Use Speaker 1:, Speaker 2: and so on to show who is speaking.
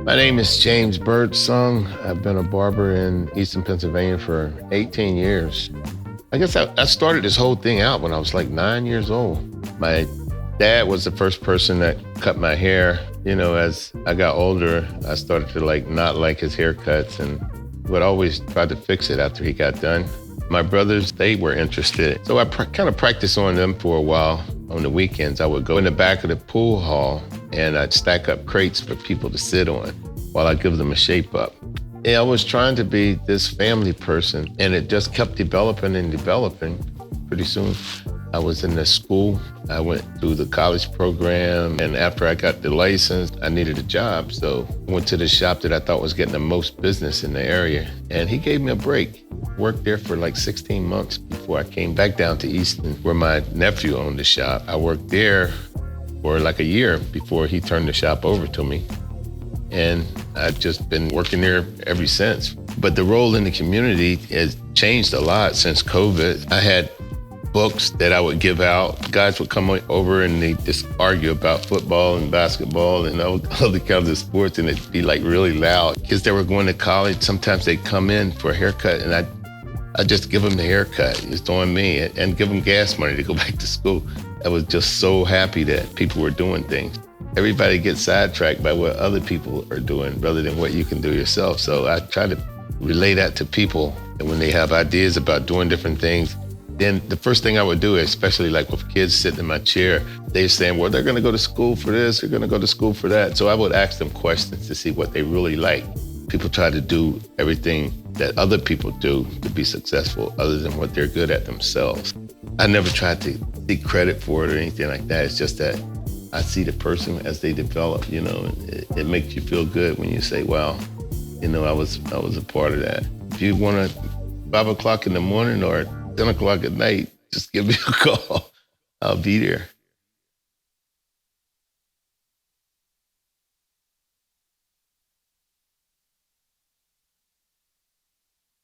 Speaker 1: My name is James Birdsong. I've been a barber in Eastern Pennsylvania for 18 years. I guess I started this whole thing out when I was like 9 years old. My dad was the first person that cut my hair. You know, as I got older, I started to not like his haircuts and would always try to fix it after he got done. My brothers, they were interested. So I kind of practiced on them for a while. On the weekends, I would go in the back of the pool hall and I'd stack up crates for people to sit on while I give them a shape up. Yeah, I was trying to be this family person and it just kept developing and developing. Pretty soon, I was in the school. I went through the college program, and after I got the license, I needed a job. So I went to the shop that I thought was getting the most business in the area, and he gave me a break. Worked there for like 16 months before I came back down to Easton, where my nephew owned the shop. I worked there for like a year before he turned the shop over to me. And I've just been working there ever since. But the role in the community has changed a lot since COVID. I had books that I would give out. Guys would come over and they just argue about football and basketball and all other kinds of sports, and it'd be like really loud. Kids that were going to college, sometimes they'd come in for a haircut and I'd just give them the haircut. It's on me, and give them gas money to go back to school. I was just so happy that people were doing things. Everybody gets sidetracked by what other people are doing rather than what you can do yourself. So I try to relay that to people, and when they have ideas about doing different things, then the first thing I would do, especially like with kids sitting in my chair, they're saying, well, they're gonna go to school for this, they're gonna go to school for that. So I would ask them questions to see what they really like. People try to do everything that other people do to be successful other than what they're good at themselves. I never tried to seek credit for it or anything like that. It's just that I see the person as they develop, you know, and it makes you feel good when you say, wow, you know, I was a part of that. If you want to 5 o'clock in the morning or 10 o'clock at night, just give me a call. I'll be there.